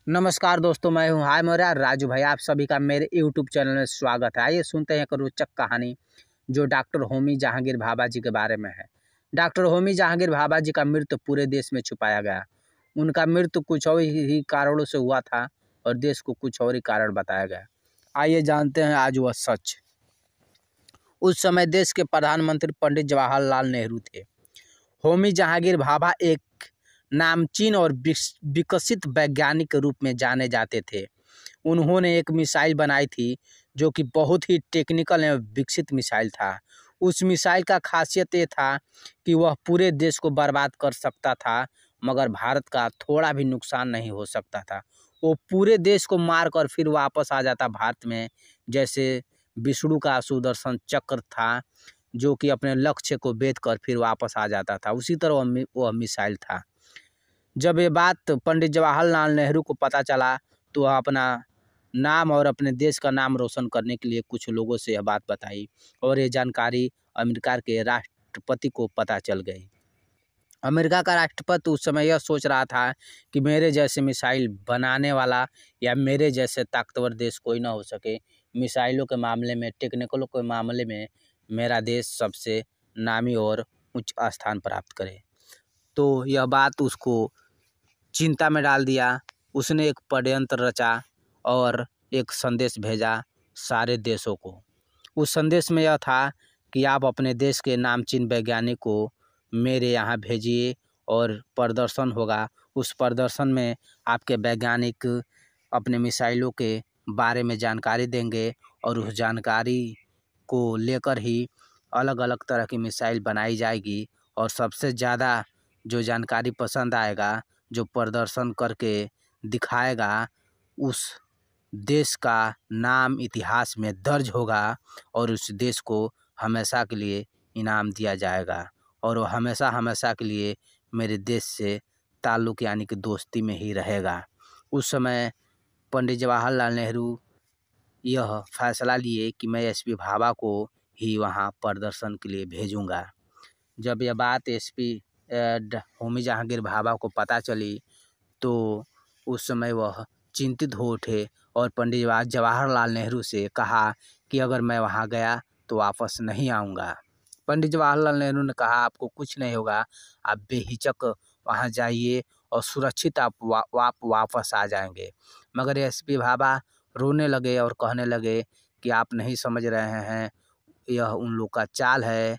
नमस्कार दोस्तों, मैं हूं हाय मोरा राजू भाई। आप सभी का मेरे यूट्यूब चैनल में स्वागत है। आइए सुनते हैं एक रोचक कहानी जो डॉक्टर होमी जहांगीर भाभा जी के बारे में है। डॉक्टर होमी जहांगीर भाभा जी का मृत्यु पूरे देश में छुपाया गया। उनका मृत्यु कुछ और ही कारणों से हुआ था और देश को कुछ और ही कारण बताया गया। आइए जानते हैं आज वह सच। उस समय देश के प्रधानमंत्री पंडित जवाहरलाल नेहरू थे। होमी जहांगीर भाभा एक नामचीन और विकसित वैज्ञानिक के रूप में जाने जाते थे। उन्होंने एक मिसाइल बनाई थी जो कि बहुत ही टेक्निकल एवं विकसित मिसाइल था। उस मिसाइल का खासियत ये था कि वह पूरे देश को बर्बाद कर सकता था, मगर भारत का थोड़ा भी नुकसान नहीं हो सकता था। वो पूरे देश को मार कर फिर वापस आ जाता भारत में, जैसे विष्णु का सुदर्शन चक्र था जो कि अपने लक्ष्य को भेद कर फिर वापस आ जाता था। उसी तरह वह मिसाइल था। जब ये बात पंडित जवाहरलाल नेहरू को पता चला तो वह अपना नाम और अपने देश का नाम रोशन करने के लिए कुछ लोगों से यह बात बताई और ये जानकारी अमेरिका के राष्ट्रपति को पता चल गई। अमेरिका का राष्ट्रपति उस समय यह सोच रहा था कि मेरे जैसे मिसाइल बनाने वाला या मेरे जैसे ताकतवर देश कोई ना हो सके। मिसाइलों के मामले में, टेक्निकलों के मामले में मेरा देश सबसे नामी और उच्च स्थान प्राप्त करे। तो यह बात उसको चिंता में डाल दिया। उसने एक षड्यंत्र रचा और एक संदेश भेजा सारे देशों को। उस संदेश में यह था कि आप अपने देश के नामचीन वैज्ञानिक को मेरे यहाँ भेजिए और प्रदर्शन होगा। उस प्रदर्शन में आपके वैज्ञानिक अपने मिसाइलों के बारे में जानकारी देंगे और उस जानकारी को लेकर ही अलग अलग तरह की मिसाइल बनाई जाएगी। और सबसे ज़्यादा जो जानकारी पसंद आएगा, जो प्रदर्शन करके दिखाएगा, उस देश का नाम इतिहास में दर्ज होगा और उस देश को हमेशा के लिए इनाम दिया जाएगा और वो हमेशा हमेशा के लिए मेरे देश से ताल्लुक़ यानी कि दोस्ती में ही रहेगा। उस समय पंडित जवाहरलाल नेहरू यह फैसला लिए कि मैं एसपी भाभा को ही वहाँ प्रदर्शन के लिए भेजूँगा। जब यह बात एसपी होमी जहांगीर भाभा को पता चली तो उस समय वह चिंतित हो उठे और पंडित जवाहरलाल नेहरू से कहा कि अगर मैं वहाँ गया तो वापस नहीं आऊँगा। पंडित जवाहरलाल नेहरू ने कहा आपको कुछ नहीं होगा, आप बेहिचक वहाँ जाइए और सुरक्षित आप वापस आ जाएंगे। मगर एसपी भाभा रोने लगे और कहने लगे कि आप नहीं समझ रहे हैं, यह उन लोग का चाल है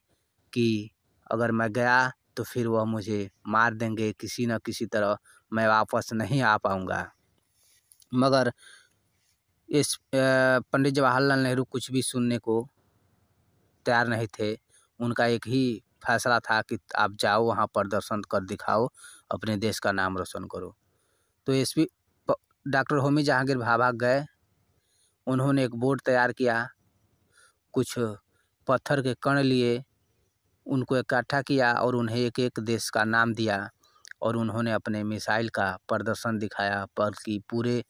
कि अगर मैं गया तो फिर वह मुझे मार देंगे, किसी न किसी तरह मैं वापस नहीं आ पाऊँगा। मगर इस पंडित जवाहरलाल नेहरू कुछ भी सुनने को तैयार नहीं थे। उनका एक ही फैसला था कि आप जाओ वहाँ प्रदर्शन कर दिखाओ, अपने देश का नाम रोशन करो। तो एसपी डॉक्टर होमी जहांगीर भाभा गए। उन्होंने एक बोर्ड तैयार किया, कुछ पत्थर के कण लिए, उनको इकट्ठा किया और उन्हें एक एक देश का नाम दिया और उन्होंने अपने मिसाइल का प्रदर्शन दिखाया, बल्कि पूरे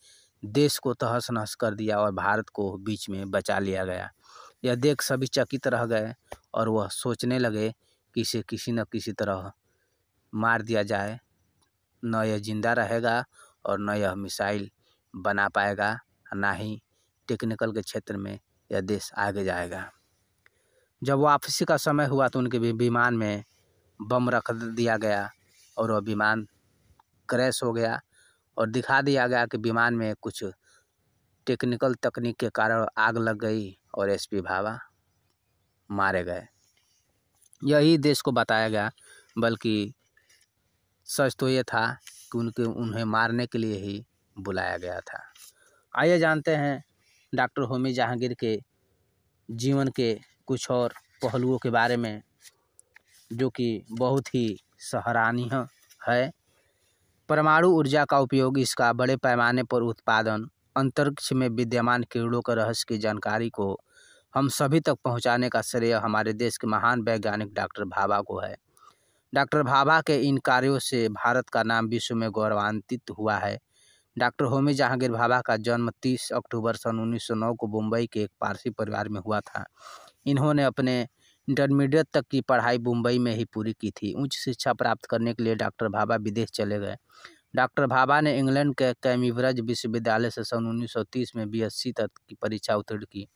देश को तहस नहस कर दिया और भारत को बीच में बचा लिया गया। यह देख सभी चकित रह गए और वह सोचने लगे कि इसे किसी न किसी तरह मार दिया जाए, न यह जिंदा रहेगा और न यह मिसाइल बना पाएगा, ना ही टेक्निकल के क्षेत्र में यह देश आगे जाएगा। जब वापसी का समय हुआ तो उनके विमान में बम रख दिया गया और वह विमान क्रैश हो गया और दिखा दिया गया कि विमान में कुछ टेक्निकल तकनीक के कारण आग लग गई और एसपी भाभा मारे गए। यही देश को बताया गया, बल्कि सच तो ये था कि उन्हें मारने के लिए ही बुलाया गया था। आइए जानते हैं डॉक्टर होमी जहांगीर के जीवन के कुछ और पहलुओं के बारे में जो कि बहुत ही सराहनीय है। परमाणु ऊर्जा का उपयोग, इसका बड़े पैमाने पर उत्पादन, अंतरिक्ष में विद्यमान कीड़ों के रहस्य की जानकारी को हम सभी तक पहुंचाने का श्रेय हमारे देश के महान वैज्ञानिक डॉक्टर भाभा को है। डॉक्टर भाभा के इन कार्यों से भारत का नाम विश्व में गौरवान्वित हुआ है। डॉक्टर होमी जहांगीर भाभा का जन्म 30 अक्टूबर सन 1909 को मुंबई के एक पारसी परिवार में हुआ था। इन्होंने अपने इंटरमीडिएट तक की पढ़ाई मुंबई में ही पूरी की थी। उच्च शिक्षा प्राप्त करने के लिए डॉक्टर भाभा विदेश चले गए। डॉक्टर भाभा ने इंग्लैंड के कैम्ब्रिज विश्वविद्यालय से सन 1930 में बीएससी तक की परीक्षा उत्तीर्ण की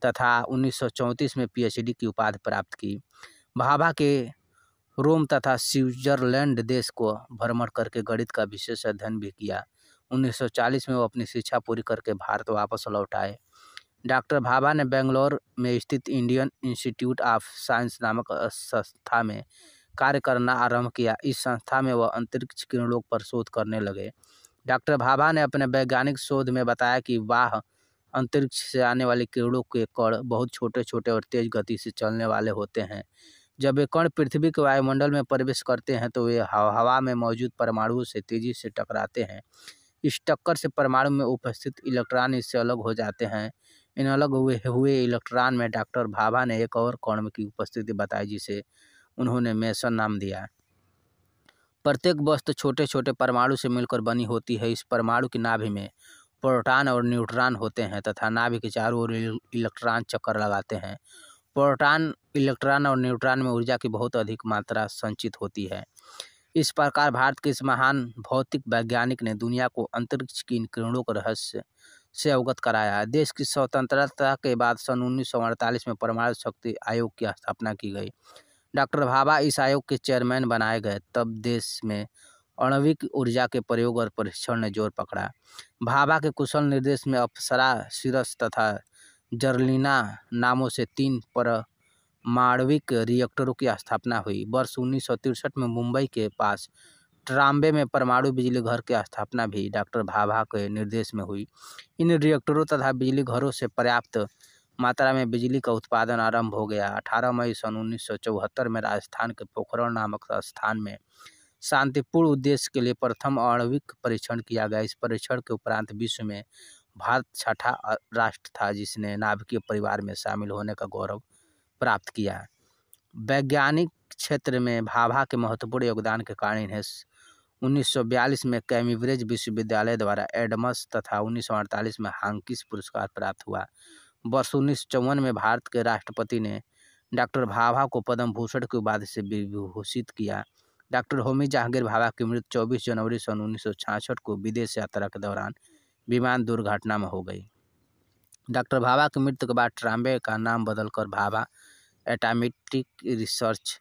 तथा 1934 में पीएचडी की उपाधि प्राप्त की। भाभा के रोम तथा स्विट्जरलैंड देश को भ्रमण करके गणित का विशेष अध्ययन भी किया। 1940 में वो अपनी शिक्षा पूरी करके भारत वापस लौट आए। डॉक्टर भाभा ने बेंगलोर में स्थित इंडियन इंस्टीट्यूट ऑफ साइंस नामक संस्था में कार्य करना आरंभ किया। इस संस्था में वह अंतरिक्ष किरणों पर शोध करने लगे। डॉक्टर भाभा ने अपने वैज्ञानिक शोध में बताया कि अंतरिक्ष से आने वाली किरणों के कण बहुत छोटे छोटे और तेज गति से चलने वाले होते हैं। जब वे कण पृथ्वी के वायुमंडल में प्रवेश करते हैं तो वे हवा में मौजूद परमाणुओं से तेजी से टकराते हैं। इस टक्कर से परमाणु में उपस्थित इलेक्ट्रॉन इससे अलग हो जाते हैं। इन अलग हुए इलेक्ट्रॉन में डॉक्टर भाभा ने एक और कण की उपस्थिति बताई जिसे उन्होंने मेसन नाम दिया। प्रत्येक वस्तु छोटे छोटे परमाणु से मिलकर बनी होती है। इस परमाणु की नाभि में प्रोटॉन और न्यूट्रॉन होते हैं तथा नाभि के चारों ओर इलेक्ट्रॉन चक्कर लगाते हैं। प्रोटॉन, इलेक्ट्रॉन और न्यूट्रॉन में ऊर्जा की बहुत अधिक मात्रा संचित होती है। इस प्रकार भारत के इस महान भौतिक वैज्ञानिक ने दुनिया को अंतरिक्ष की इन किरणों के रहस्य से अवगत कराया। देश की स्वतंत्रता के बाद सन 1948 में परमाणु शक्ति आयोग की स्थापना की गई। डॉक्टर भाभा इस आयोग के चेयरमैन बनाए गए। तब देश में आणविक ऊर्जा के प्रयोग और परीक्षण ने जोर पकड़ा। भाभा के कुशल निर्देश में अप्सरा, सिरस तथा जर्लिना नामों से 3 परमाणविक रिएक्टरों की स्थापना हुई। वर्ष 1963 में मुंबई के पास ट्राम्बे में परमाणु बिजली घर की स्थापना भी डॉक्टर भाभा के निर्देश में हुई। इन रिएक्टरों तथा बिजली घरों से पर्याप्त मात्रा में बिजली का उत्पादन आरंभ हो गया। 18 मई सन 1974 में राजस्थान के पोखरण नामक स्थान में शांतिपूर्ण उद्देश्य के लिए प्रथम आणविक परीक्षण किया गया। इस परीक्षण के उपरांत विश्व में भारत छठा राष्ट्र था जिसने नाभिकीय परिवार में शामिल होने का गौरव प्राप्त किया। वैज्ञानिक क्षेत्र में भाभा के महत्वपूर्ण योगदान के कारण इन्हें 1942 में कैम्ब्रिज विश्वविद्यालय द्वारा एडम्स तथा 1948 में हांकिस पुरस्कार प्राप्त हुआ। वर्ष 1954 में भारत के राष्ट्रपति ने डॉक्टर भाभा को पद्म भूषण की उपाधि से विभूषित किया। डॉक्टर होमी जहांगीर भाभा की मृत्यु 24 जनवरी सन 1966 को विदेश यात्रा के दौरान विमान दुर्घटना में हो गई। डॉक्टर भाभा की मृत्यु के बाद ट्राम्बे का नाम बदलकर भाभा एटॉमिक रिसर्च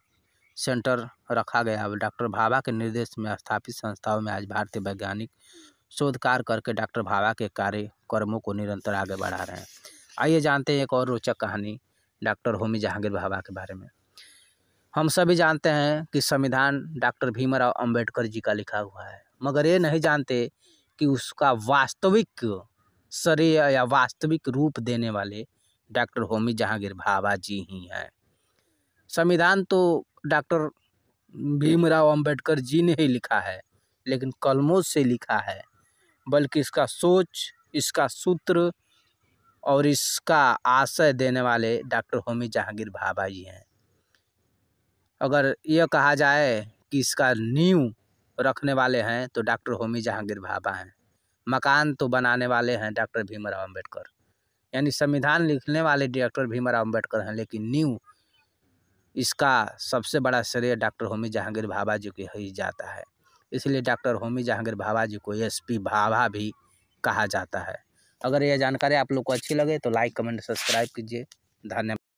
सेंटर रखा गया। डॉक्टर भाभा के निर्देश में स्थापित संस्थाओं में आज भारतीय वैज्ञानिक शोध कार्य करके डॉक्टर भाभा के कार्यक्रमों को निरंतर आगे बढ़ा रहे हैं। आइए जानते हैं एक और रोचक कहानी डॉक्टर होमी जहांगीर भाभा के बारे में। हम सभी जानते हैं कि संविधान डॉक्टर भीमराव अंबेडकर जी का लिखा हुआ है, मगर ये नहीं जानते कि उसका वास्तविक श्रेय या वास्तविक रूप देने वाले डॉक्टर होमी जहांगीर भाभा जी ही हैं। संविधान तो डॉक्टर भीमराव अंबेडकर जी ने ही लिखा है, लेकिन कलमों से लिखा है, बल्कि इसका सोच, इसका सूत्र और इसका आशय देने वाले डॉक्टर होमी जहांगीर भाभा जी हैं। अगर यह कहा जाए कि इसका नींव रखने वाले हैं तो डॉक्टर होमी जहांगीर भाभा हैं। मकान तो बनाने वाले हैं डॉक्टर भीमराव अंबेडकर, यानी संविधान लिखने वाले डॉक्टर भीमराव अंबेडकर हैं, लेकिन नींव इसका सबसे बड़ा श्रेय डॉक्टर होमी जहांगीर भाभा जी को ही जाता है। इसलिए डॉक्टर होमी जहांगीर भाभा जी को एसपी भाभा भी कहा जाता है। अगर यह जानकारी आप लोग को अच्छी लगे तो लाइक, कमेंट, सब्सक्राइब कीजिए। धन्यवाद।